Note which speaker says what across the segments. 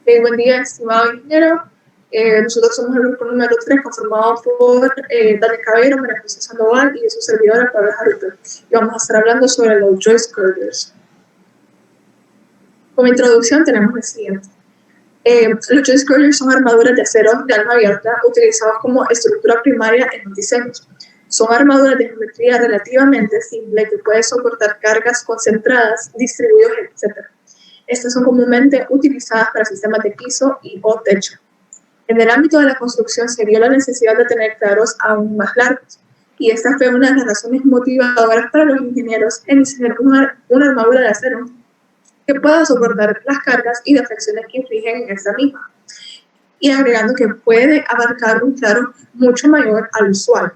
Speaker 1: Buen día, estimado ingeniero. Nosotros somos el grupo número 3, conformado por Dani Caballero, María José Sandoval y su servidora Pablo Jaruto. Y vamos a estar hablando sobre los joist girders. Como introducción tenemos el siguiente. Los joist girders son armaduras de acero de alma abierta utilizados como estructura primaria en los diseños. Son armaduras de geometría relativamente simple que pueden soportar cargas concentradas, distribuidos, etc. Estas son comúnmente utilizadas para sistemas de piso y o techo. En el ámbito de la construcción se vio la necesidad de tener claros aún más largos, y esta fue una de las razones motivadoras para los ingenieros en diseñar una armadura de acero que pueda soportar las cargas y deflexiones que infligen en esta misma, y agregando que puede abarcar un claro mucho mayor al usual.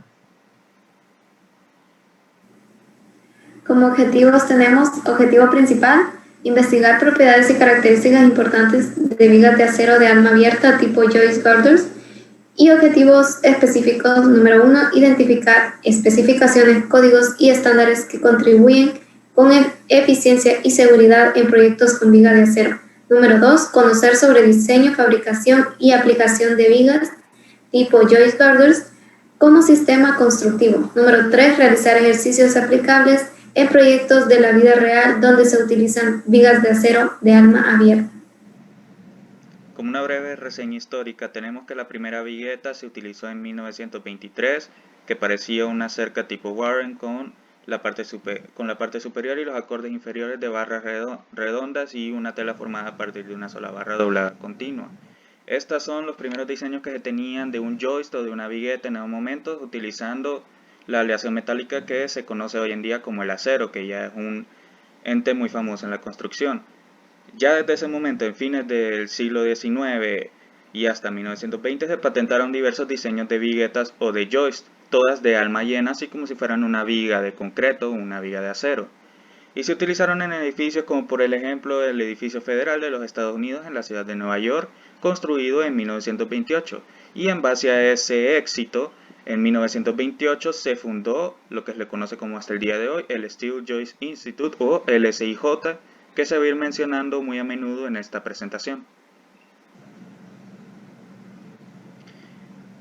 Speaker 2: Como objetivos tenemos objetivo principal, investigar propiedades y características importantes de vigas de acero de alma abierta tipo joist girders, y objetivos específicos número 1, identificar especificaciones, códigos y estándares que contribuyen con eficiencia y seguridad en proyectos con viga de acero. Número 2, conocer sobre diseño, fabricación y aplicación de vigas tipo joist girders como sistema constructivo. Número 3, realizar ejercicios aplicables en proyectos de la vida real donde se utilizan vigas de acero de alma abierta.
Speaker 3: Como una breve reseña histórica, tenemos que la primera vigueta se utilizó en 1923, que parecía una cerca tipo Warren con la parte superior y los acordes inferiores de barras redondas y una tela formada a partir de una sola barra doblada continua. Estos son los primeros diseños que se tenían de un joist o de una vigueta en esos momentos, utilizando la aleación metálica que se conoce hoy en día como el acero, que ya es un ente muy famoso en la construcción. Ya desde ese momento, en fines del siglo XIX y hasta 1920, se patentaron diversos diseños de viguetas o de joist, todas de alma llena, así como si fueran una viga de concreto o una viga de acero. Y se utilizaron en edificios como por ejemplo el edificio federal de los Estados Unidos en la ciudad de Nueva York, construido en 1928. Y en base a ese éxito, en 1928 se fundó lo que se le conoce como hasta el día de hoy el Steel Joist Institute o LSIJ, que se va a ir mencionando muy a menudo en esta presentación.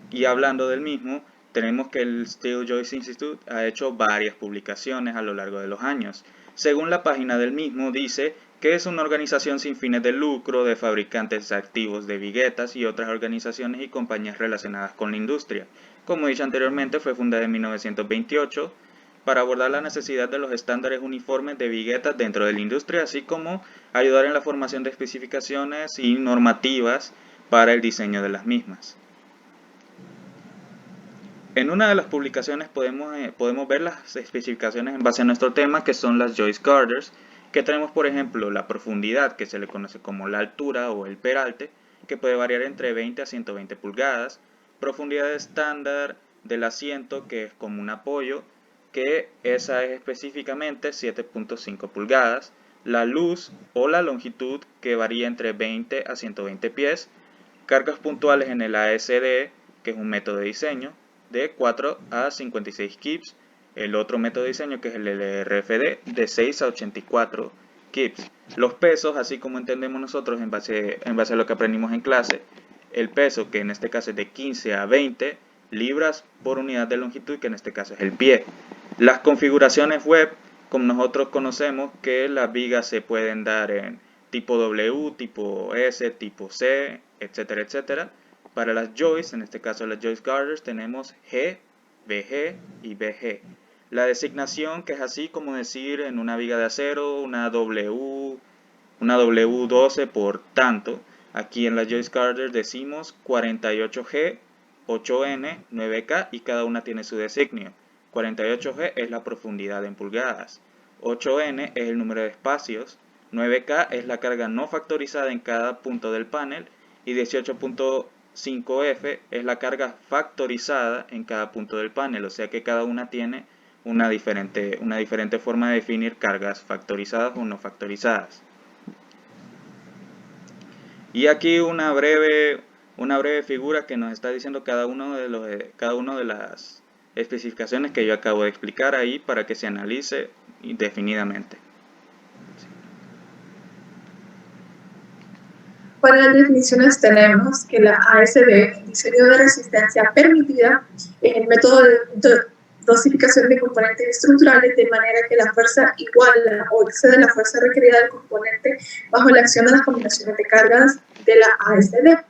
Speaker 3: Y hablando del mismo, tenemos que el Steel Joist Institute ha hecho varias publicaciones a lo largo de los años. Según la página del mismo, dice que es una organización sin fines de lucro de fabricantes activos de viguetas y otras organizaciones y compañías relacionadas con la industria. Como he dicho anteriormente, fue fundada en 1928 para abordar la necesidad de los estándares uniformes de viguetas dentro de la industria, así como ayudar en la formación de especificaciones y normativas para el diseño de las mismas. En una de las publicaciones podemos ver las especificaciones en base a nuestro tema, que son las joist girders, que tenemos por ejemplo la profundidad, que se le conoce como la altura o el peralte, que puede variar entre 20 a 120 pulgadas, profundidad estándar del asiento, que es como un apoyo, que esa es específicamente 7.5 pulgadas, la luz o la longitud, que varía entre 20 a 120 pies, cargas puntuales en el ASD, que es un método de diseño, de 4 a 56 kips, el otro método de diseño que es el LRFD de 6 a 84 kips. Los pesos, así como entendemos nosotros en base a lo que aprendimos en clase, el peso que en este caso es de 15 a 20 libras por unidad de longitud, que en este caso es el pie. Las configuraciones web, como nosotros conocemos, que las vigas se pueden dar en tipo W, tipo S, tipo C, etcétera, etcétera. Para las joists, en este caso las joist girders, tenemos G, BG y BG. La designación, que es así como decir en una viga de acero, una W12 por tanto. Aquí en las joist girders decimos 48G, 8N, 9K y cada una tiene su designio. 48G es la profundidad en pulgadas, 8N es el número de espacios, 9K es la carga no factorizada en cada punto del panel y 18.5F es la carga factorizada en cada punto del panel, o sea que cada una tiene una diferente forma de definir cargas factorizadas o no factorizadas. Y aquí una breve figura que nos está diciendo cada una de las especificaciones que yo acabo de explicar ahí para que se analice definidamente.
Speaker 1: Para las definiciones tenemos que la ASD, diseño de resistencia permitida, es el método de dosificación de componentes estructurales de manera que la fuerza iguala o excede la fuerza requerida del componente bajo la acción de las combinaciones de cargas de la ASD.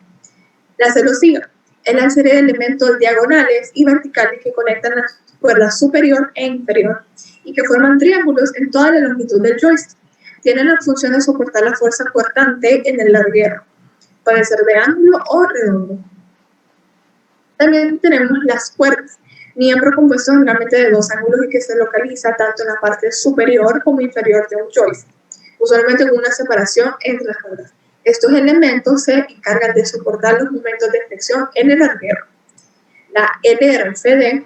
Speaker 1: La celosía es la serie de elementos diagonales y verticales que conectan la cuerda superior e inferior y que forman triángulos en toda la longitud del joystick. Tienen la función de soportar la fuerza cortante en el larguero. Puede ser de ángulo o redondo. También tenemos las cuerdas, miembro compuesto generalmente de dos ángulos y que se localiza tanto en la parte superior como inferior de un joystick, usualmente con una separación entre las cuerdas. Estos elementos se encargan de soportar los momentos de flexión en el larguero. La LRFD,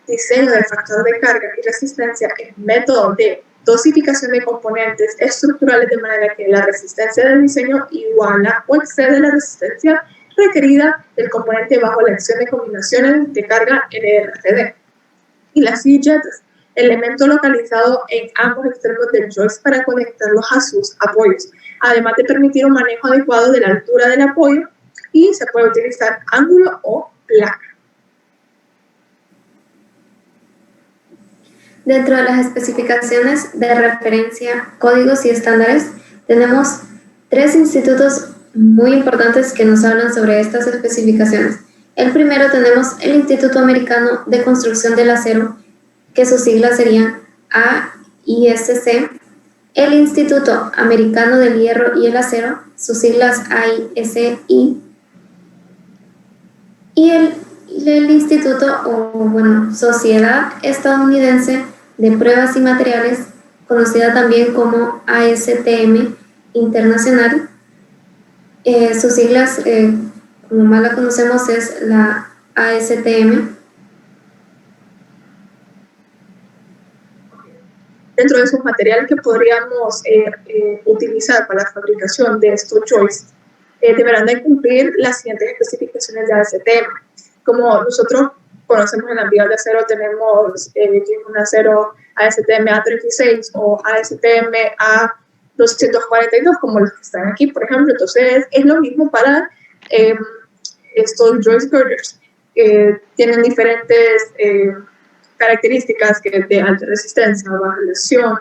Speaker 1: diseño del factor de carga y resistencia, es método de dosificación de componentes estructurales de manera que la resistencia del diseño iguala o excede la resistencia requerida del componente bajo la acción de combinaciones de carga LRFD. Y las silletas, elemento localizado en ambos extremos del joystick para conectarlos a sus apoyos, además de permitir un manejo adecuado de la altura del apoyo y se puede utilizar ángulo o placa.
Speaker 2: Dentro de las especificaciones de referencia, códigos y estándares, tenemos 3 institutos muy importantes que nos hablan sobre estas especificaciones. El primero tenemos el Instituto Americano de Construcción del Acero, que sus siglas serían AISC, el Instituto Americano del Hierro y el Acero, sus siglas AISI, y el Instituto, Sociedad Estadounidense de Pruebas y Materiales, conocida también como ASTM Internacional. Sus siglas, como más la conocemos, es la ASTM.
Speaker 1: Dentro de esos materiales que podríamos utilizar para la fabricación de estos joysticks, deberán de cumplir las siguientes especificaciones de ASTM. Como nosotros conocemos en las vigas de acero, tenemos un acero ASTM A36 o ASTM A242, como los que están aquí, por ejemplo. Entonces, es lo mismo para estos joystick girders. Tienen diferentes características que de alta resistencia, baja lesión,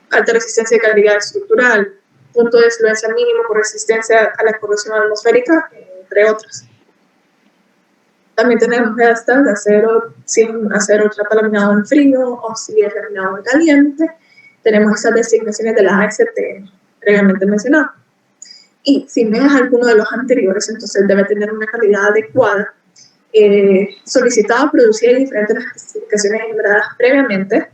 Speaker 1: alta resistencia de calidad estructural, punto de fluencia mínimo por resistencia a la corrosión atmosférica, entre otras. También tenemos estas de acero, si es un acero laminado en frío o si es laminado en caliente. Tenemos estas designaciones de la ASTM previamente mencionadas. Y si no es alguno de los anteriores, entonces debe tener una calidad adecuada, solicitada, producida y diferente a las especificaciones enumeradas previamente.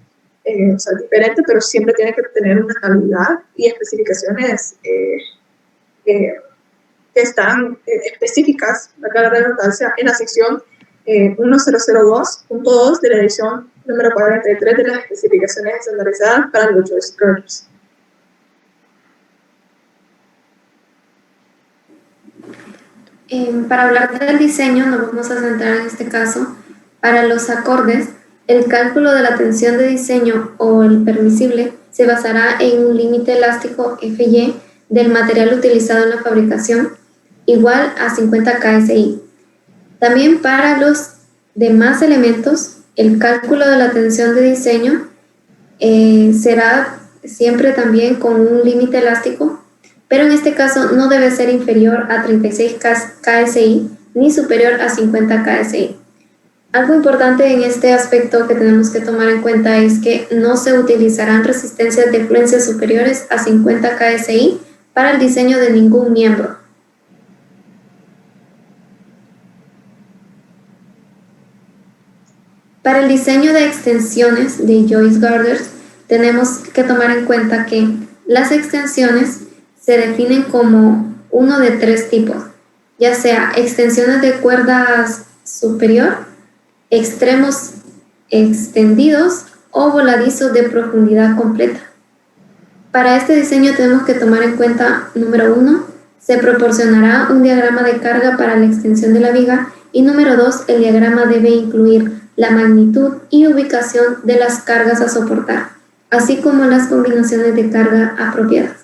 Speaker 1: O sea, diferente, pero siempre tiene que tener una calidad y especificaciones que están específicas, valga la redundancia, en la sección 1002.2 de la edición número 43 de las especificaciones estandarizadas para los joystick girders.
Speaker 2: Para hablar del diseño, nos vamos a centrar en este caso para los acordes. El cálculo de la tensión de diseño o el permisible se basará en un límite elástico FY del material utilizado en la fabricación, igual a 50 KSI. También para los demás elementos, el cálculo de la tensión de diseño será siempre también con un límite elástico, pero en este caso no debe ser inferior a 36 KSI ni superior a 50 KSI. Algo importante en este aspecto que tenemos que tomar en cuenta es que no se utilizarán resistencias de fluencia superiores a 50 KSI para el diseño de ningún miembro. Para el diseño de extensiones de joystick girders, tenemos que tomar en cuenta que las extensiones se definen como uno de 3 tipos, ya sea extensiones de cuerdas superior, extremos extendidos o voladizos de profundidad completa. Para este diseño tenemos que tomar en cuenta, número 1, se proporcionará un diagrama de carga para la extensión de la viga y número 2, el diagrama debe incluir la magnitud y ubicación de las cargas a soportar, así como las combinaciones de carga apropiadas.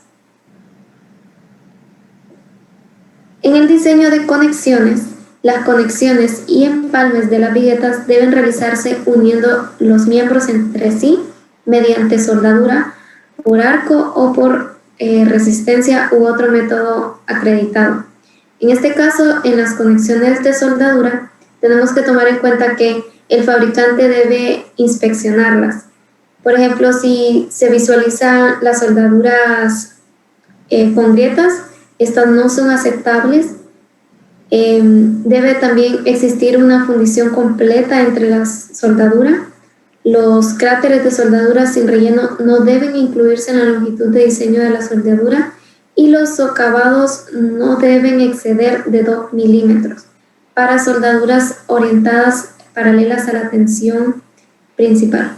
Speaker 2: En el diseño de conexiones, las conexiones y empalmes de las viguetas deben realizarse uniendo los miembros entre sí mediante soldadura, por arco o por resistencia u otro método acreditado. En este caso, en las conexiones de soldadura, tenemos que tomar en cuenta que el fabricante debe inspeccionarlas. Por ejemplo, si se visualizan las soldaduras con grietas, estas no son aceptables. Debe también existir una fundición completa entre las soldaduras. Los cráteres de soldadura sin relleno no deben incluirse en la longitud de diseño de la soldadura y los socavados no deben exceder de 2 milímetros para soldaduras orientadas paralelas a la tensión principal.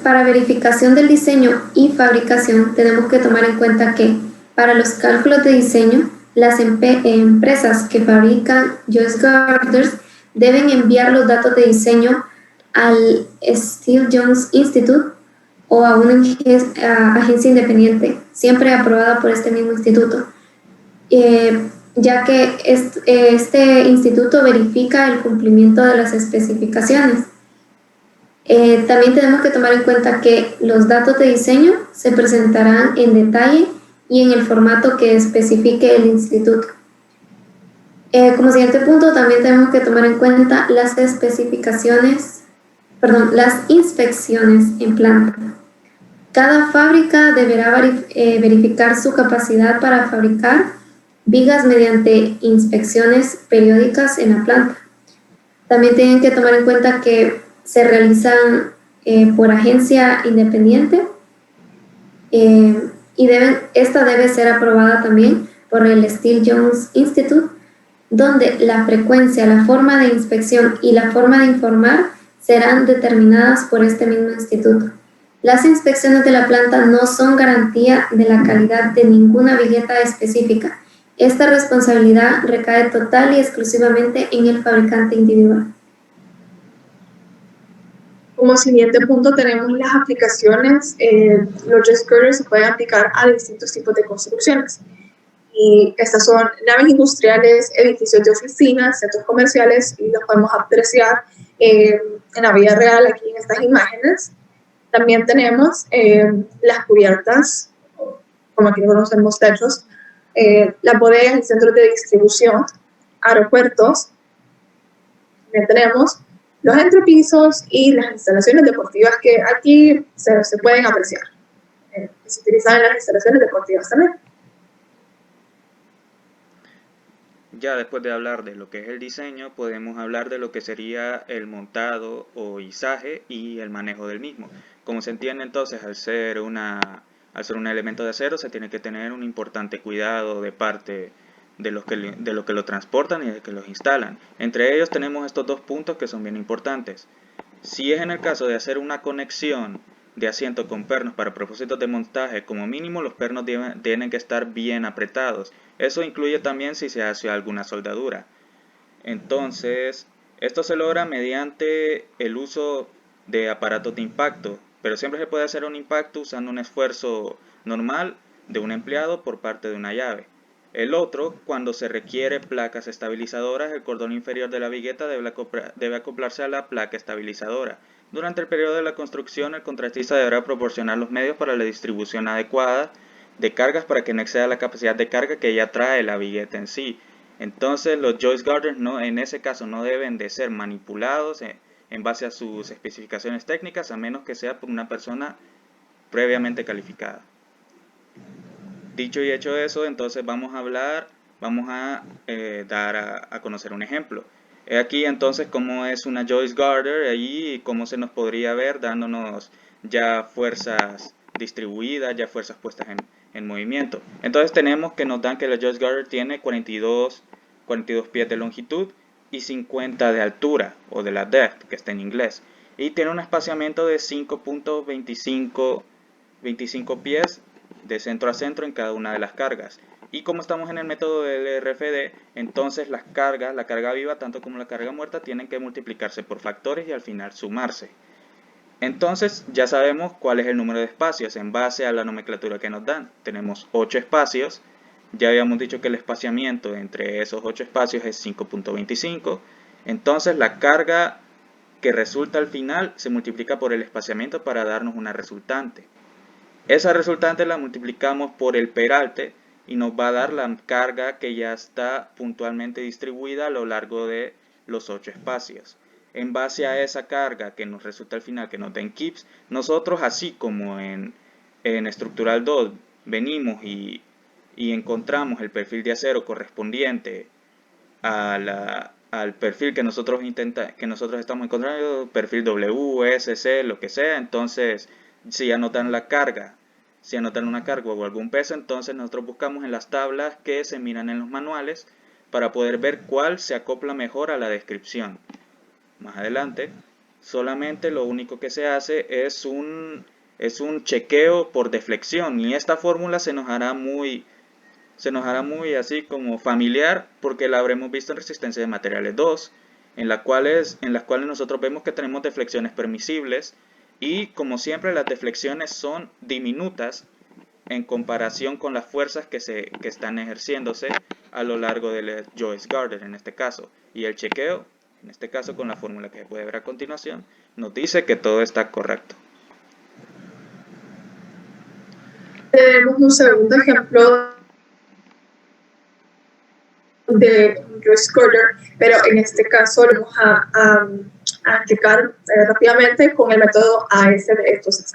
Speaker 2: Para verificación del diseño y fabricación tenemos que tomar en cuenta que para los cálculos de diseño, las empresas que fabrican joist girders deben enviar los datos de diseño al Steel-Jones Institute o a una agencia independiente, siempre aprobada por este mismo instituto, ya que este instituto verifica el cumplimiento de las especificaciones. También tenemos que tomar en cuenta que los datos de diseño se presentarán en detalle y en el formato que especifique el instituto. Como siguiente punto, también tenemos que tomar en cuenta las inspecciones en planta. Cada fábrica deberá verificar su capacidad para fabricar vigas mediante inspecciones periódicas en la planta. También tienen que tomar en cuenta que se realizan por agencia independiente y esta debe ser aprobada también por el Steel-Jones Institute, donde la frecuencia, la forma de inspección y la forma de informar serán determinadas por este mismo instituto. Las inspecciones de la planta no son garantía de la calidad de ninguna vigueta específica. Esta responsabilidad recae total y exclusivamente en el fabricante individual.
Speaker 1: Como siguiente punto tenemos las aplicaciones. Los joist girders se pueden aplicar a distintos tipos de construcciones. Y estas son naves industriales, edificios de oficinas, centros comerciales, y los podemos apreciar en la vida real aquí en estas imágenes. También tenemos las cubiertas, como aquí conocemos techos, las bodegas y centros de distribución, aeropuertos. También tenemos los entrepisos y las instalaciones deportivas que aquí se pueden apreciar. Se utilizan en las instalaciones deportivas también.
Speaker 3: Ya después de hablar de lo que es el diseño, podemos hablar de lo que sería el montado o izaje y el manejo del mismo. Como se entiende entonces, al ser un elemento de acero, se tiene que tener un importante cuidado de parte de los que lo transportan y de los que los instalan. Entre ellos tenemos estos dos puntos que son bien importantes. Si es en el caso de hacer una conexión de asiento con pernos para propósitos de montaje, como mínimo los pernos tienen que estar bien apretados. Eso incluye también si se hace alguna soldadura. Entonces, esto se logra mediante el uso de aparatos de impacto, pero siempre se puede hacer un impacto usando un esfuerzo normal de un empleado por parte de una llave. El otro, cuando se requiere placas estabilizadoras, el cordón inferior de la vigueta debe acoplarse a la placa estabilizadora. Durante el periodo de la construcción, el contratista deberá proporcionar los medios para la distribución adecuada de cargas para que no exceda la capacidad de carga que ya trae la vigueta en sí. Entonces, los joist girders en ese caso no deben de ser manipulados en base a sus especificaciones técnicas, a menos que sea por una persona previamente calificada. Dicho y hecho eso, entonces vamos a dar a conocer un ejemplo. Aquí entonces cómo es una joist girder y cómo se nos podría ver dándonos ya fuerzas distribuidas, ya fuerzas puestas en movimiento. Entonces tenemos que nos dan que la joist girder tiene 42 pies de longitud y 50 de altura, o de la depth, que está en inglés. Y tiene un espaciamiento de 5.25 pies de centro a centro en cada una de las cargas. Y como estamos en el método del RFD, entonces la carga viva tanto como la carga muerta tienen que multiplicarse por factores y al final sumarse. Entonces ya sabemos cuál es el número de espacios en base a la nomenclatura que nos dan. Tenemos 8 espacios. Ya habíamos dicho que el espaciamiento entre esos 8 espacios es 5.25. Entonces la carga que resulta al final se multiplica por el espaciamiento para darnos una resultante. Esa resultante la multiplicamos por el peralte y nos va a dar la carga que ya está puntualmente distribuida a lo largo de los 8 espacios. En base a esa carga que nos resulta al final, que nos da en Gibbs, nosotros, así como en Estructural 2 venimos y encontramos el perfil de acero correspondiente al perfil que nosotros estamos encontrando, perfil W, S, C, lo que sea. Entonces, si anotan la carga, si anotan una carga o algún peso, entonces nosotros buscamos en las tablas que se miran en los manuales para poder ver cuál se acopla mejor a la descripción. Más adelante, solamente lo único que se hace es un chequeo por deflexión, y esta fórmula se nos hará muy así como familiar, porque la habremos visto en resistencia de materiales 2, en las cuales nosotros vemos que tenemos deflexiones permisibles, y como siempre las deflexiones son diminutas en comparación con las fuerzas que están ejerciéndose a lo largo del Joyce Girder en este caso. Y el chequeo, en este caso con la fórmula que se puede ver a continuación, nos dice que todo está correcto.
Speaker 1: Tenemos un segundo ejemplo de Joyce Girder, pero en este caso lo vamos a explicar rápidamente con el método ASD. Entonces,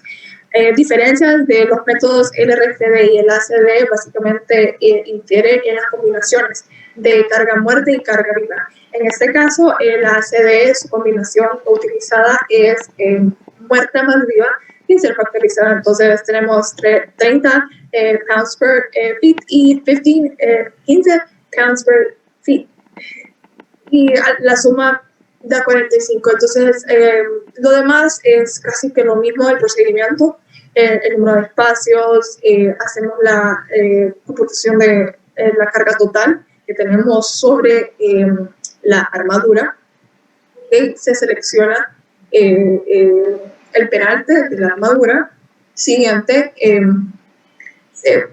Speaker 1: diferencias de los métodos LRCD y el ACD básicamente infieren en las combinaciones de carga muerta y carga viva. En este caso, el ACD, su combinación utilizada es muerta más viva y ser factorizada. Entonces tenemos 30 pounds per feet y 15 pounds per feet. Y la suma da 45. Entonces, lo demás es casi que lo mismo del procedimiento. El número de espacios, hacemos la computación de la carga total que tenemos sobre la armadura, y se selecciona el peralte de la armadura. Siguiente,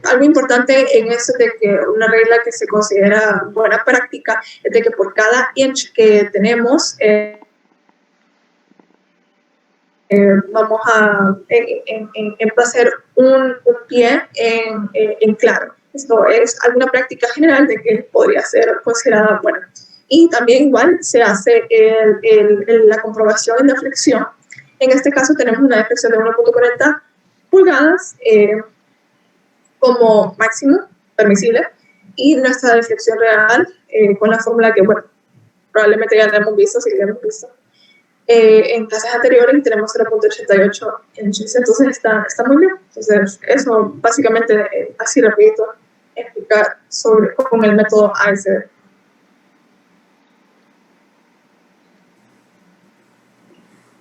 Speaker 1: algo importante en eso, de que una regla que se considera buena práctica, es de que por cada inch que tenemos, vamos a hacer un pie en claro. Esto es alguna práctica general de que podría ser considerada buena. Y también igual se hace la comprobación en deflexión. En este caso tenemos una deflexión de 1.40 pulgadas como máximo permisible, y nuestra deflexión real con la fórmula que, bueno, probablemente ya la hemos visto, si la hemos visto en clases anteriores, y tenemos 0.88 inches. Entonces está muy bien. Entonces eso básicamente, así rapidito, explicar con el método ASD.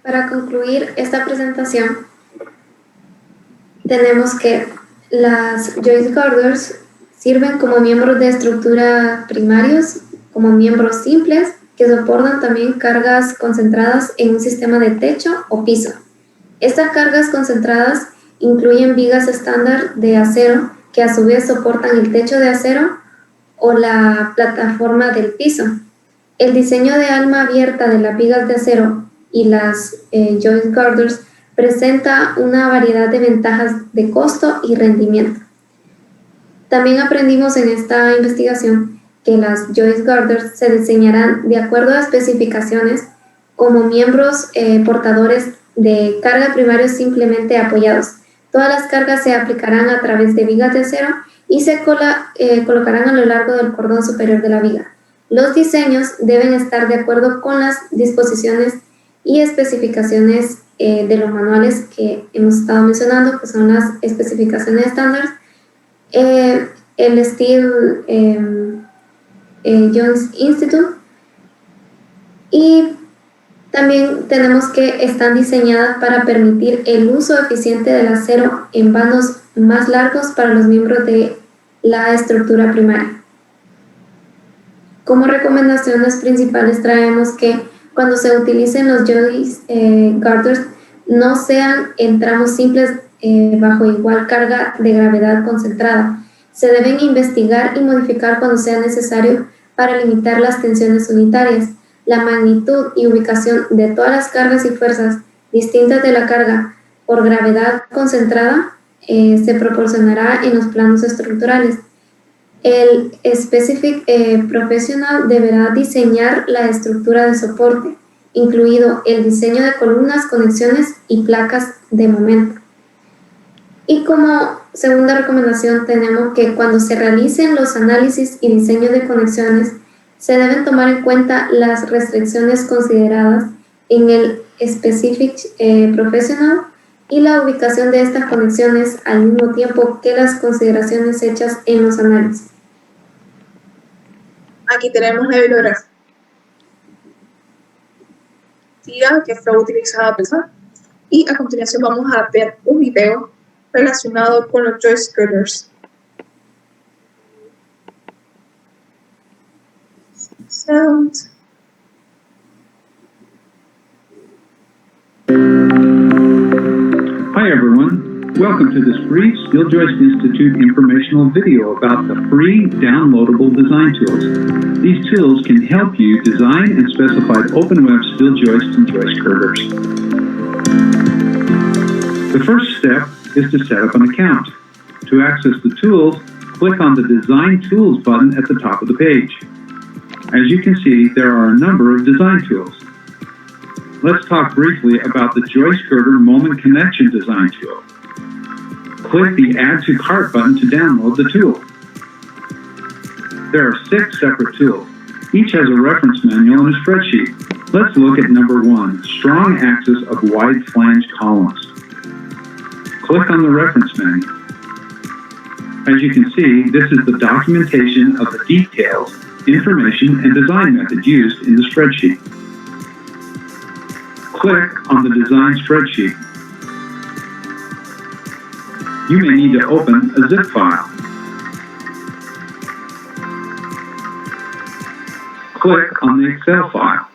Speaker 2: Para concluir esta presentación, tenemos que las Joyce Girders sirven como miembros de estructura primarios, como miembros simples, que soportan también cargas concentradas en un sistema de techo o piso. Estas cargas concentradas incluyen vigas estándar de acero, que a su vez soportan el techo de acero o la plataforma del piso. El diseño de alma abierta de las vigas de acero y las Joyce Girders presenta una variedad de ventajas de costo y rendimiento. También aprendimos en esta investigación que las Joyce Girders se diseñarán de acuerdo a especificaciones como miembros portadores de carga primarios simplemente apoyados. Todas las cargas se aplicarán a través de vigas de acero y se colocarán a lo largo del cordón superior de la viga. Los diseños deben estar de acuerdo con las disposiciones y especificaciones de los manuales que hemos estado mencionando, que son las especificaciones estándar, el Steel Jones Institute, y también tenemos que están diseñadas para permitir el uso eficiente del acero en bandos más largos para los miembros de la estructura primaria. Como recomendaciones principales traemos que cuando se utilicen los Joyce Girders no sean en tramos simples bajo igual carga de gravedad concentrada. Se deben investigar y modificar cuando sea necesario para limitar las tensiones unitarias. La magnitud y ubicación de todas las cargas y fuerzas distintas de la carga por gravedad concentrada se proporcionará en los planos estructurales. El Specific Professional deberá diseñar la estructura de soporte, incluido el diseño de columnas, conexiones y placas de momento. Y como segunda recomendación tenemos que cuando se realicen los análisis y diseño de conexiones, se deben tomar en cuenta las restricciones consideradas en el Specific Professional y la ubicación de estas conexiones al mismo tiempo que las consideraciones hechas en los análisis.
Speaker 1: Aquí tenemos la bibliografía que fue utilizada y a continuación vamos a ver un video relacionado con los joist girders. Sound.
Speaker 4: Hi everyone, welcome to this free Steel Joist Institute informational video about the free downloadable design tools. These tools can help you design and specify open web steel joist and joist girders. The first step is to set up an account. To access the tools, click on the Design Tools button at the top of the page. As you can see, there are a number of design tools. Let's talk briefly about the joist girder moment connection design tool. Click the Add to Cart button to download the tool. There are 6 separate tools. Each has a reference manual and a spreadsheet. Let's look at number 1, strong axis of wide flange columns. Click on the reference manual. As you can see, this is the documentation of the details, information, and design method used in the spreadsheet. Click on the design spreadsheet. You may need to open a zip file. Click on the Excel file.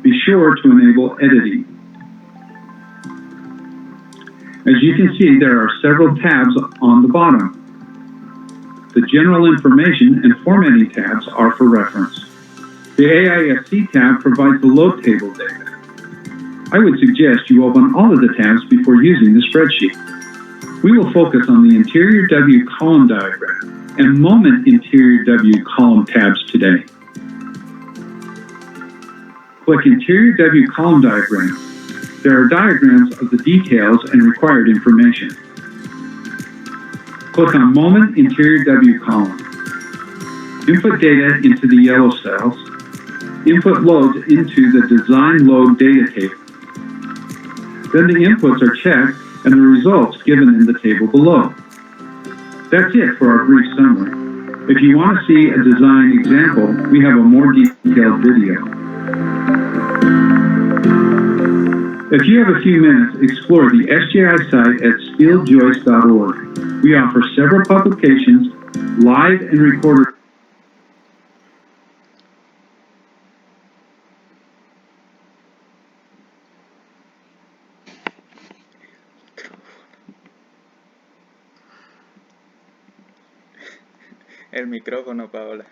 Speaker 4: Be sure to enable editing. As you can see, there are several tabs on the bottom. The general information and formatting tabs are for reference. The AISC tab provides the load table data. I would suggest you open all of the tabs before using the spreadsheet. We will focus on the interior W column diagram and moment interior W column tabs today. Click Interior W column diagram. There are diagrams of the details and required information. Click on Moment Interior W column. Input data into the yellow cells. Input loads into the Design Load Data table. Then the inputs are checked and the results given in the table below. That's it for our brief summary. If you want to see a design example, we have a more detailed video. If you have a few minutes, explore the SJI site at steeljoist.org. We offer several publications, live and recorded.
Speaker 3: El micrófono, Paola.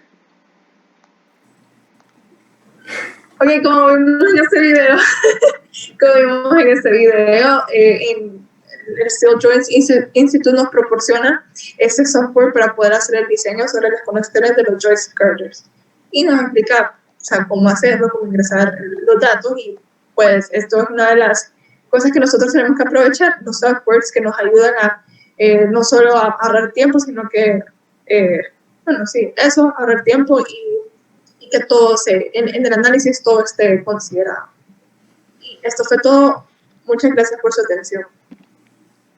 Speaker 1: Ok, como vimos en este video, en el Steel Joist Institute nos proporciona este software para poder hacer el diseño sobre las conexiones de los joist girders y nos explica, o sea, cómo hacerlo, cómo ingresar los datos, y pues esto es una de las cosas que nosotros tenemos que aprovechar, los softwares que nos ayudan a no solo a ahorrar tiempo, sino que ahorrar tiempo y que todo en el análisis todo esté considerado. Y esto fue todo. Muchas gracias por su atención.